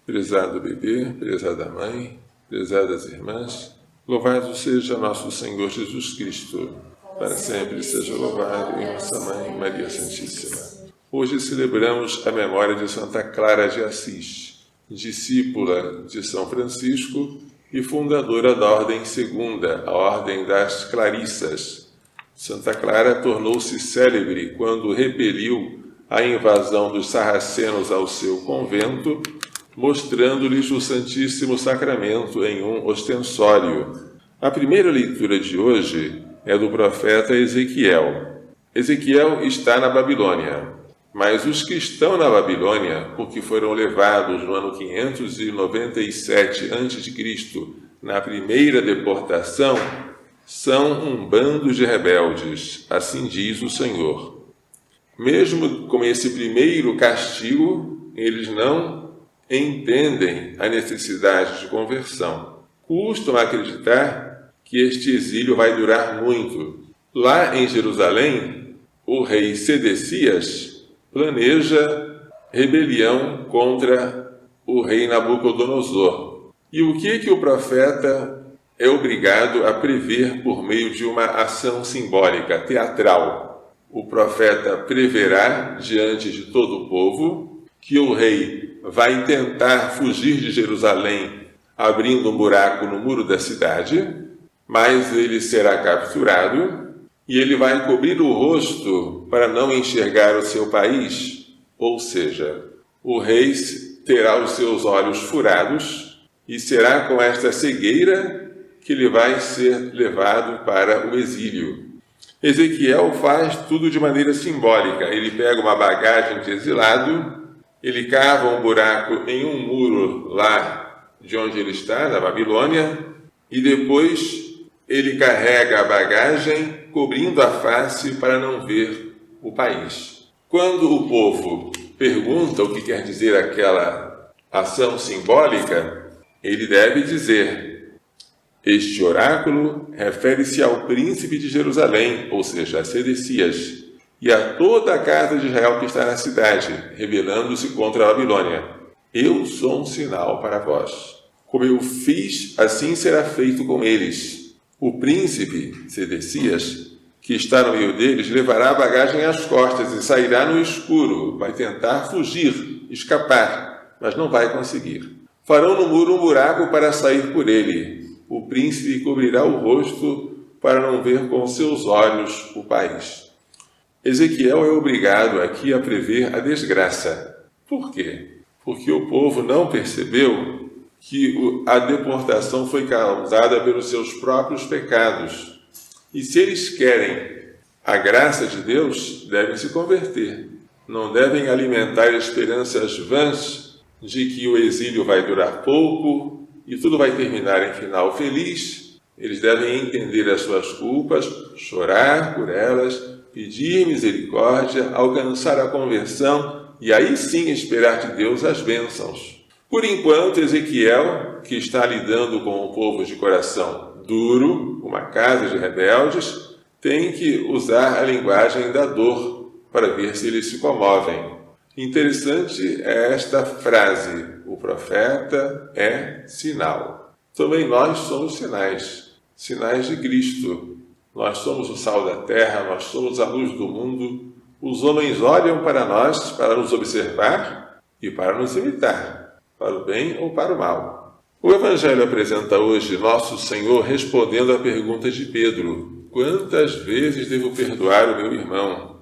Prezado bebê, prezada mãe, prezadas irmãs, louvado seja nosso Senhor Jesus Cristo, para sempre seja louvado, e nossa Mãe Maria Santíssima. Hoje celebramos a memória de Santa Clara de Assis, discípula de São Francisco e fundadora da Ordem Segunda, a Ordem das Clarissas. Santa Clara tornou-se célebre quando repeliu a invasão dos sarracenos ao seu convento, mostrando-lhes o Santíssimo Sacramento em um ostensório. A primeira leitura de hoje é do profeta Ezequiel. Ezequiel está na Babilônia, mas os que estão na Babilônia, porque foram levados no ano 597 a.C., na primeira deportação, são um bando de rebeldes, assim diz o Senhor. Mesmo com esse primeiro castigo, eles não entendem a necessidade de conversão. Custam acreditar que este exílio vai durar muito. Lá em Jerusalém, o rei Sedecias planeja rebelião contra o rei Nabucodonosor. E o que o profeta é obrigado a prever por meio de uma ação simbólica, teatral? O profeta preverá diante de todo o povo que o rei vai tentar fugir de Jerusalém, abrindo um buraco no muro da cidade, mas ele será capturado e ele vai cobrir o rosto para não enxergar o seu país. Ou seja, o rei terá os seus olhos furados e será com esta cegueira que ele vai ser levado para o exílio. Ezequiel faz tudo de maneira simbólica. Ele pega uma bagagem de exilado, ele cava um buraco em um muro lá de onde ele está, na Babilônia, e depois ele carrega a bagagem, cobrindo a face para não ver o país. Quando o povo pergunta o que quer dizer aquela ação simbólica, ele deve dizer: este oráculo refere-se ao príncipe de Jerusalém, ou seja, a Sedecias, e a toda a casa de Israel que está na cidade, rebelando-se contra a Babilônia. Eu sou um sinal para vós. Como eu fiz, assim será feito com eles. O príncipe, Sedecias, que está no meio deles, levará a bagagem às costas e sairá no escuro. Vai tentar fugir, escapar, mas não vai conseguir. Farão no muro um buraco para sair por ele. O príncipe cobrirá o rosto para não ver com seus olhos o país. Ezequiel é obrigado aqui a prever a desgraça. Por quê? Porque o povo não percebeu que a deportação foi causada pelos seus próprios pecados. E se eles querem a graça de Deus, devem se converter. Não devem alimentar esperanças vãs de que o exílio vai durar pouco e tudo vai terminar em final feliz. Eles devem entender as suas culpas, chorar por elas, pedir misericórdia, alcançar a conversão e aí sim esperar de Deus as bênçãos. Por enquanto, Ezequiel, que está lidando com um povo de coração duro, uma casa de rebeldes, tem que usar a linguagem da dor para ver se eles se comovem. Interessante é esta frase: o profeta é sinal. Também nós somos sinais de Cristo. Nós somos o sal da terra, nós somos a luz do mundo. Os homens olham para nós para nos observar e para nos imitar, para o bem ou para o mal. O Evangelho apresenta hoje nosso Senhor respondendo à pergunta de Pedro: quantas vezes devo perdoar o meu irmão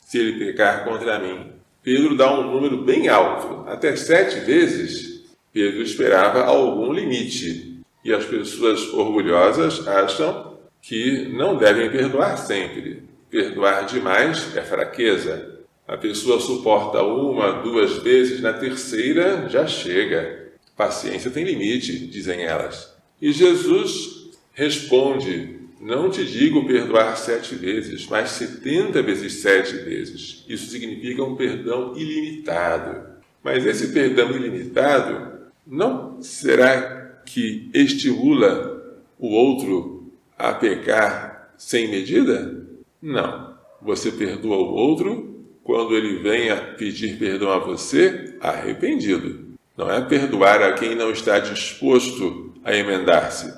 se ele pecar contra mim? Pedro dá um número bem alto, até 7 vezes. Pedro esperava algum limite, e as pessoas orgulhosas acham que não devem perdoar sempre. Perdoar demais é fraqueza. A pessoa suporta 1, 2 vezes, na terceira já chega. Paciência tem limite, dizem elas. E Jesus responde: não te digo perdoar 7 vezes, mas 70 vezes 7 vezes. Isso significa um perdão ilimitado. Mas esse perdão ilimitado não será que estimula o outro a pecar sem medida? Não. Você perdoa o outro quando ele venha pedir perdão a você arrependido. Não é perdoar a quem não está disposto a emendar-se.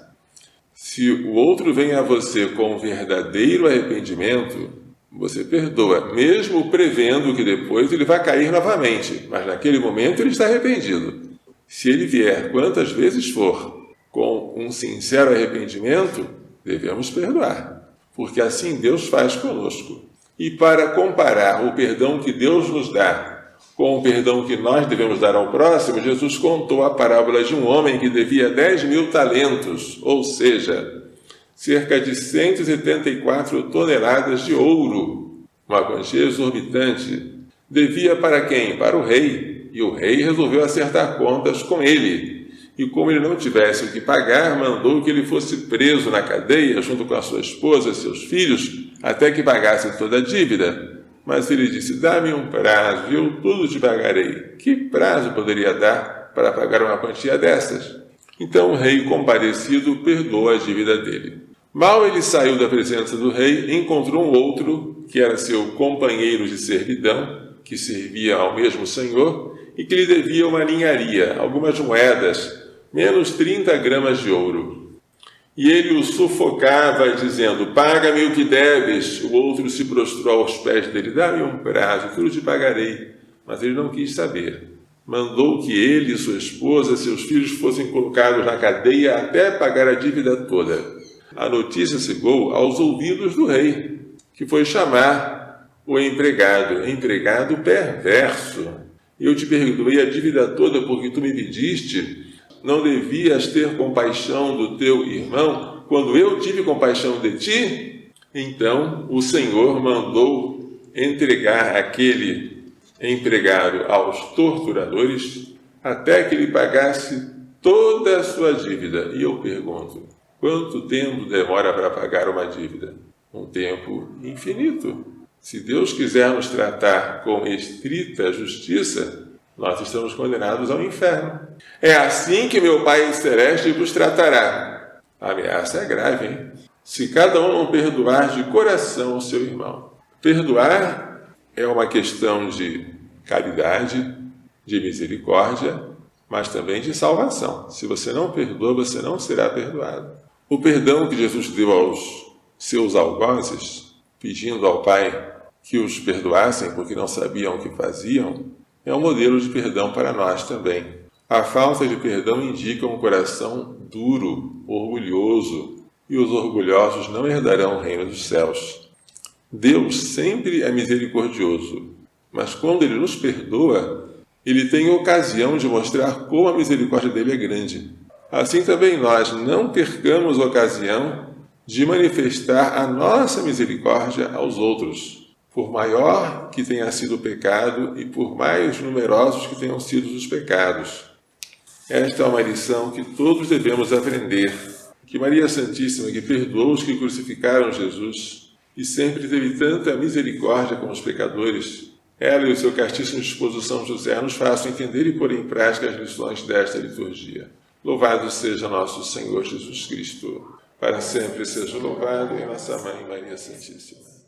Se o outro vem a você com verdadeiro arrependimento, você perdoa, mesmo prevendo que depois ele vai cair novamente, mas naquele momento ele está arrependido. Se ele vier quantas vezes for com um sincero arrependimento, devemos perdoar, porque assim Deus faz conosco. E para comparar o perdão que Deus nos dá com o perdão que nós devemos dar ao próximo, Jesus contou a parábola de um homem que devia 10.000 talentos, ou seja, cerca de 174 toneladas de ouro, uma quantia exorbitante. Devia para quem? Para o rei. E o rei resolveu acertar contas com ele. E como ele não tivesse o que pagar, mandou que ele fosse preso na cadeia, junto com a sua esposa e seus filhos, até que pagasse toda a dívida. Mas ele disse: dá-me um prazo e eu tudo te pagarei. Que prazo poderia dar para pagar uma quantia dessas? Então o rei, compadecido, perdoou a dívida dele. Mal ele saiu da presença do rei, encontrou um outro, que era seu companheiro de servidão, que servia ao mesmo senhor, e que lhe devia uma ninharia, algumas moedas, menos 30 gramas de ouro. E ele o sufocava, dizendo: paga-me o que deves. O outro se prostrou aos pés dele: dá-me um prazo, que eu te pagarei. Mas ele não quis saber. Mandou que ele, sua esposa, seus filhos fossem colocados na cadeia até pagar a dívida toda. A notícia chegou aos ouvidos do rei, que foi chamar o empregado perverso. Eu te perdoei a dívida toda porque tu me pediste. Não devias ter compaixão do teu irmão quando eu tive compaixão de ti? Então o Senhor mandou entregar aquele empregado aos torturadores até que ele pagasse toda a sua dívida. E eu pergunto: quanto tempo demora para pagar uma dívida? Um tempo infinito. Se Deus quiser nos tratar com estrita justiça, nós estamos condenados ao inferno. É assim que meu Pai Celeste vos tratará. A ameaça é grave, hein? Se cada um não perdoar de coração o seu irmão. Perdoar é uma questão de caridade, de misericórdia, mas também de salvação. Se você não perdoa, você não será perdoado. O perdão que Jesus deu aos seus algozes, pedindo ao Pai que os perdoassem porque não sabiam o que faziam, é um modelo de perdão para nós também. A falta de perdão indica um coração duro, orgulhoso, e os orgulhosos não herdarão o reino dos céus. Deus sempre é misericordioso, mas quando Ele nos perdoa, Ele tem ocasião de mostrar como a misericórdia dele é grande. Assim também nós não percamos a ocasião de manifestar a nossa misericórdia aos outros, por maior que tenha sido o pecado e por mais numerosos que tenham sido os pecados. Esta é uma lição que todos devemos aprender, que Maria Santíssima, que perdoou os que crucificaram Jesus e sempre teve tanta misericórdia com os pecadores, ela e o seu castíssimo esposo São José nos façam entender e pôr em prática as lições desta liturgia. Louvado seja nosso Senhor Jesus Cristo. Para sempre seja louvado em nossa Mãe Maria Santíssima.